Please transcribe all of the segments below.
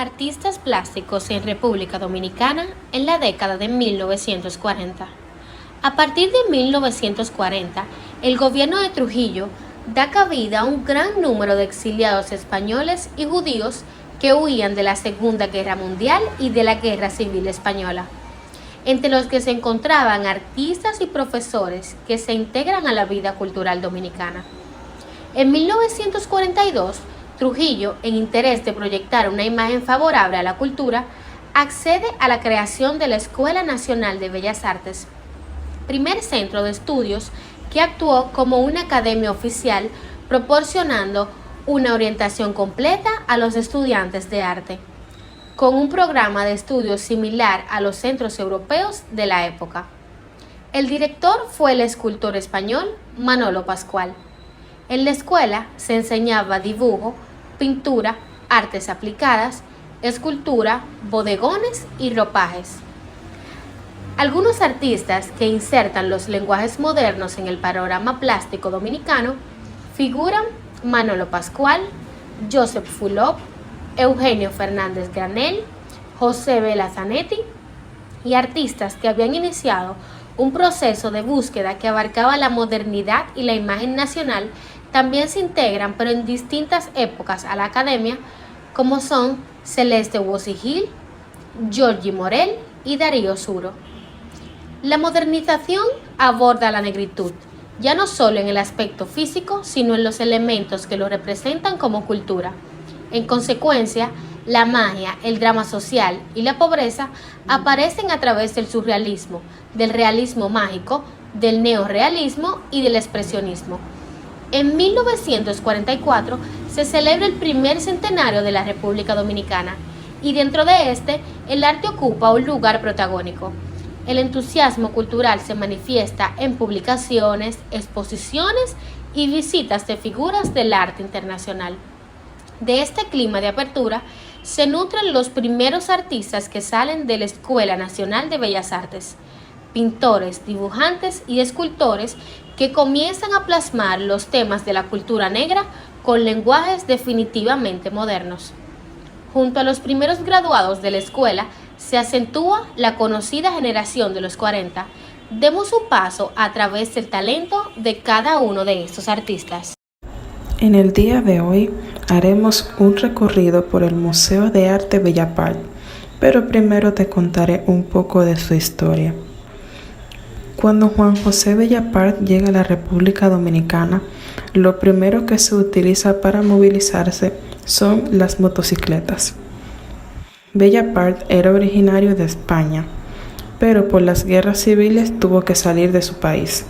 Artistas plásticos en República Dominicana en la década de 1940. A partir de 1940, el gobierno de Trujillo da cabida a un gran número de exiliados españoles y judíos que huían de la Segunda Guerra Mundial y de la Guerra Civil Española, entre los que se encontraban artistas y profesores que se integran a la vida cultural dominicana. En 1942, Trujillo, en interés de proyectar una imagen favorable a la cultura, accede a la creación de la Escuela Nacional de Bellas Artes, primer centro de estudios que actuó como una academia oficial, proporcionando una orientación completa a los estudiantes de arte, con un programa de estudios similar a los centros europeos de la época. El director fue el escultor español Manolo Pascual. En la escuela se enseñaba dibujo, pintura, artes aplicadas, escultura, bodegones y ropajes. Algunos artistas que insertan los lenguajes modernos en el panorama plástico dominicano figuran Manolo Pascual, Joseph Fulop, Eugenio Fernández Granell, José Vela Zanetti y artistas que habían iniciado un proceso de búsqueda que abarcaba la modernidad y la imagen nacional. También se integran, pero en distintas épocas, a la academia, como son Celeste Bossi Gil, Giorgi Morel y Darío Suro. La modernización aborda la negritud, ya no solo en el aspecto físico, sino en los elementos que lo representan como cultura. En consecuencia, la magia, el drama social y la pobreza aparecen a través del surrealismo, del realismo mágico, del neorrealismo y del expresionismo. En 1944 se celebra el primer centenario de la República Dominicana y dentro de este el arte ocupa un lugar protagónico. El entusiasmo cultural se manifiesta en publicaciones, exposiciones y visitas de figuras del arte internacional. De este clima de apertura se nutren los primeros artistas que salen de la Escuela Nacional de Bellas Artes, pintores, dibujantes y escultores que comienzan a plasmar los temas de la cultura negra con lenguajes definitivamente modernos. Junto a los primeros graduados de la escuela se acentúa la conocida generación de los 40. Demos un paso a través del talento de cada uno de estos artistas. En el día de hoy haremos un recorrido por el Museo de Arte Bellapart, pero primero te contaré un poco de su historia. Cuando Juan José Bellapart llega a la República Dominicana, lo primero que se utiliza para movilizarse son las motocicletas. Bellapart era originario de España, pero por las guerras civiles tuvo que salir de su país.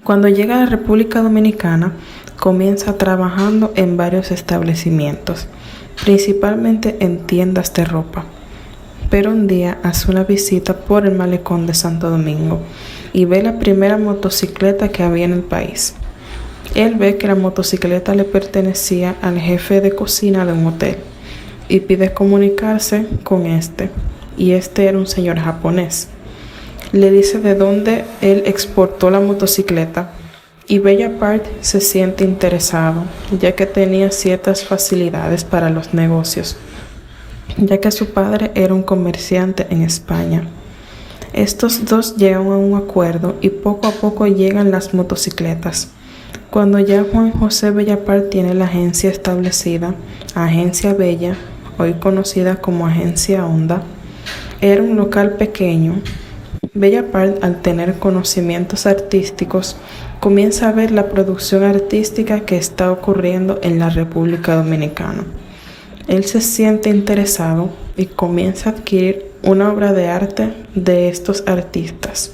Cuando llega a la República Dominicana, comienza trabajando en varios establecimientos, principalmente en tiendas de ropa. Pero un día hace una visita por el malecón de Santo Domingo y ve la primera motocicleta que había en el país. Él ve que la motocicleta le pertenecía al jefe de cocina de un hotel y pide comunicarse con este, y este era un señor japonés. Le dice de dónde él exportó la motocicleta y Bellapart se siente interesado, ya que tenía ciertas facilidades para los negocios, ya que su padre era un comerciante en España. Estos dos llegan a un acuerdo y poco a poco llegan las motocicletas. Cuando ya Juan José Bellapart tiene la agencia establecida, Agencia Bella, hoy conocida como Agencia Honda, era un local pequeño. Bellapart, al tener conocimientos artísticos, comienza a ver la producción artística que está ocurriendo en la República Dominicana. Él se siente interesado y comienza a adquirir una obra de arte de estos artistas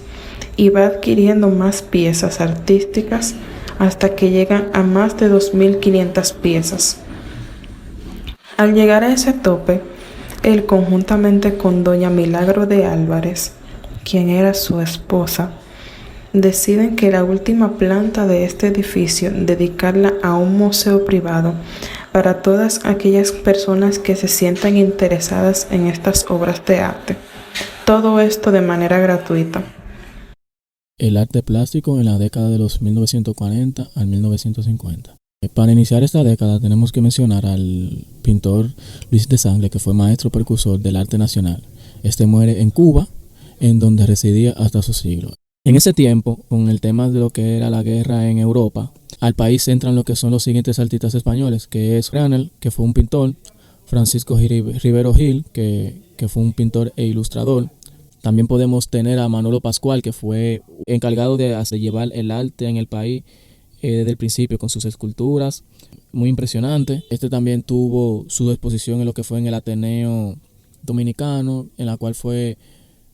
y va adquiriendo más piezas artísticas hasta que llegan a más de 2.500 piezas. Al llegar a ese tope, él conjuntamente con doña Milagro de Álvarez, quien era su esposa, deciden que la última planta de este edificio dedicarla a un museo privado para todas aquellas personas que se sientan interesadas en estas obras de arte. Todo esto de manera gratuita. El arte plástico en la década de los 1940 al 1950. Para iniciar esta década tenemos que mencionar al pintor Luis de Sangre, que fue maestro precursor del arte nacional. Este muere en Cuba, en donde residía hasta su siglo. En ese tiempo, con el tema de lo que era la guerra en Europa, al país entran lo que son los siguientes artistas españoles, que es Granel, que fue un pintor, Francisco Rivero Gil, que fue un pintor e ilustrador. También podemos tener a Manolo Pascual, que fue encargado de llevar el arte en el país desde el principio con sus esculturas, muy impresionante. Este también tuvo su exposición en lo que fue en el Ateneo Dominicano, en la cual fue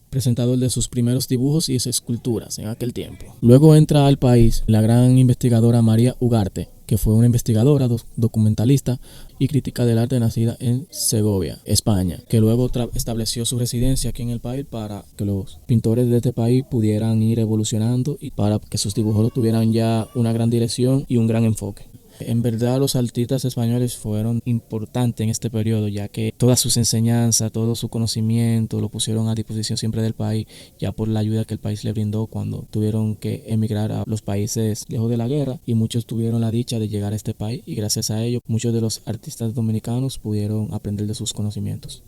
presentador de sus primeros dibujos y esculturas en aquel tiempo. Luego entra al país la gran investigadora María Ugarte, que fue una investigadora, documentalista y crítica del arte nacida en Segovia, España, que luego estableció su residencia aquí en el país para que los pintores de este país pudieran ir evolucionando y para que sus dibujos tuvieran ya una gran dirección y un gran enfoque. En verdad los artistas españoles fueron importantes en este periodo, ya que todas sus enseñanzas, todo su conocimiento lo pusieron a disposición siempre del país, ya por la ayuda que el país le brindó cuando tuvieron que emigrar a los países lejos de la guerra, y muchos tuvieron la dicha de llegar a este país y gracias a ello muchos de los artistas dominicanos pudieron aprender de sus conocimientos.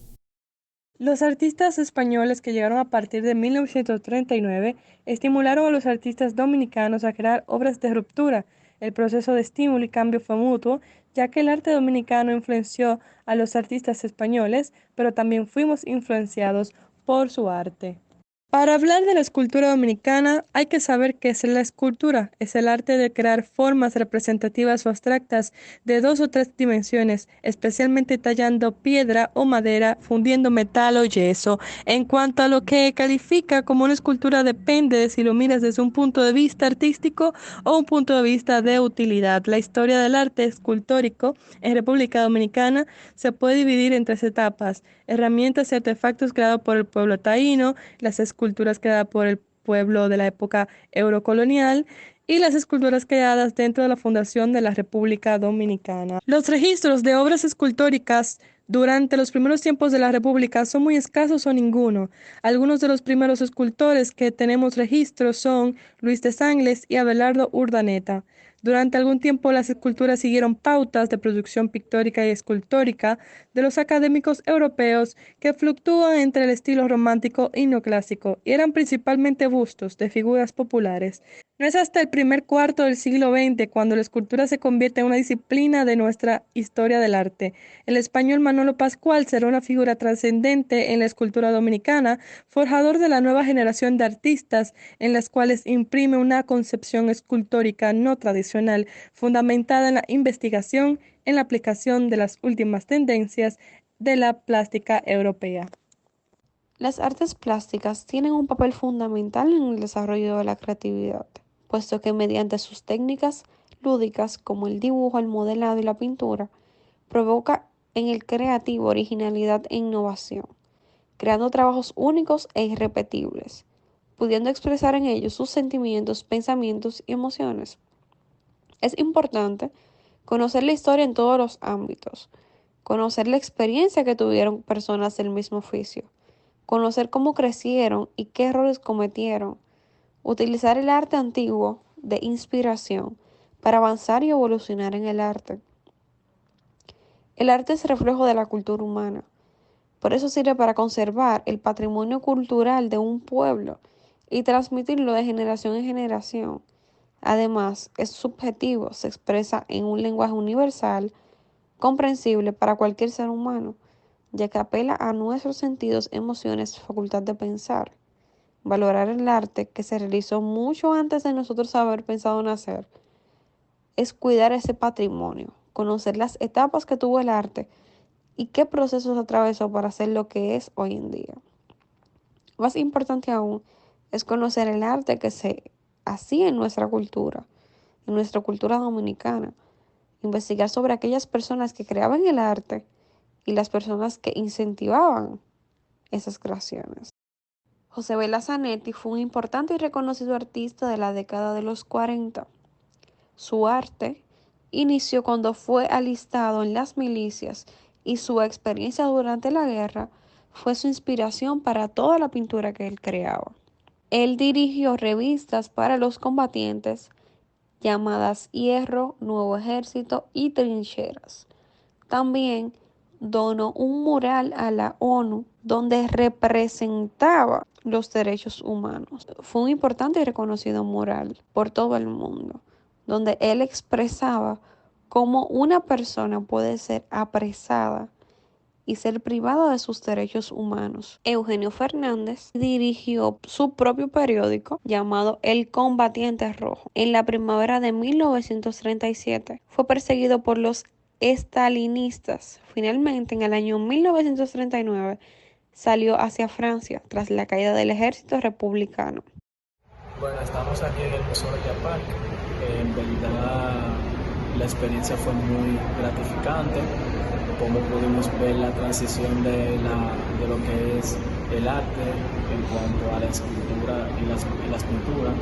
Los artistas españoles que llegaron a partir de 1939 estimularon a los artistas dominicanos a crear obras de ruptura. El proceso de estímulo y cambio fue mutuo, ya que el arte dominicano influenció a los artistas españoles, pero también fuimos influenciados por su arte. Para hablar de la escultura dominicana, hay que saber qué es la escultura. Es el arte de crear formas representativas o abstractas de dos o tres dimensiones, especialmente tallando piedra o madera, fundiendo metal o yeso. En cuanto a lo que califica como una escultura, depende de si lo miras desde un punto de vista artístico o un punto de vista de utilidad. La historia del arte escultórico en República Dominicana se puede dividir en tres etapas: herramientas y artefactos creados por el pueblo taíno, las esculturas creadas por el pueblo de la época eurocolonial y las esculturas creadas dentro de la fundación de la República Dominicana. Los registros de obras escultóricas durante los primeros tiempos de la República son muy escasos o ninguno. Algunos de los primeros escultores que tenemos registros son Luis de Sangles y Abelardo Urdaneta. Durante algún tiempo las esculturas siguieron pautas de producción pictórica y escultórica de los académicos europeos que fluctúan entre el estilo romántico y neoclásico, y eran principalmente bustos de figuras populares. No es hasta el primer cuarto del siglo XX cuando la escultura se convierte en una disciplina de nuestra historia del arte. El español Manolo Pascual será una figura trascendente en la escultura dominicana, forjador de la nueva generación de artistas en las cuales imprime una concepción escultórica no tradicional, fundamentada en la investigación, en la aplicación de las últimas tendencias de la plástica europea. Las artes plásticas tienen un papel fundamental en el desarrollo de la creatividad, puesto que mediante sus técnicas lúdicas como el dibujo, el modelado y la pintura, provoca en el creativo originalidad e innovación, creando trabajos únicos e irrepetibles, pudiendo expresar en ellos sus sentimientos, pensamientos y emociones. Es importante conocer la historia en todos los ámbitos, conocer la experiencia que tuvieron personas del mismo oficio, conocer cómo crecieron y qué errores cometieron, utilizar el arte antiguo de inspiración para avanzar y evolucionar en el arte. El arte es reflejo de la cultura humana, por eso sirve para conservar el patrimonio cultural de un pueblo y transmitirlo de generación en generación. Además, es subjetivo, se expresa en un lenguaje universal, comprensible para cualquier ser humano, ya que apela a nuestros sentidos, emociones, facultad de pensar. Valorar el arte que se realizó mucho antes de nosotros haber pensado nacer es cuidar ese patrimonio, conocer las etapas que tuvo el arte y qué procesos atravesó para ser lo que es hoy en día. Más importante aún es conocer el arte que se hacía en nuestra cultura dominicana, investigar sobre aquellas personas que creaban el arte y las personas que incentivaban esas creaciones. José Bela Zanetti fue un importante y reconocido artista de la década de los 40. Su arte inició cuando fue alistado en las milicias y su experiencia durante la guerra fue su inspiración para toda la pintura que él creaba. Él dirigió revistas para los combatientes, llamadas Hierro, Nuevo Ejército y Trincheras. También donó un mural a la ONU donde representaba los derechos humanos. Fue un importante y reconocido mural por todo el mundo, donde él expresaba cómo una persona puede ser apresada y ser privada de sus derechos humanos. Eugenio Fernández dirigió su propio periódico llamado El Combatiente Rojo. En la primavera de 1937 fue perseguido por los estalinistas. Finalmente, en el año 1939, salió hacia Francia tras la caída del ejército republicano. Bueno, estamos aquí en el Museo de Park. En realidad la experiencia fue muy gratificante, como pudimos ver la transición de lo que es el arte en cuanto a la escultura y las pinturas,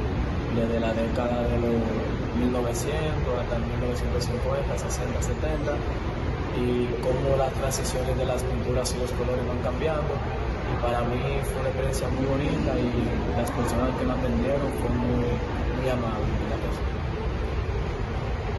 desde la década de los 1900 hasta 1950, 60, 70, y cómo las transiciones de las pinturas y los colores van cambiando. Y para mí fue una experiencia muy bonita y las personas que me atendieron fueron muy amables.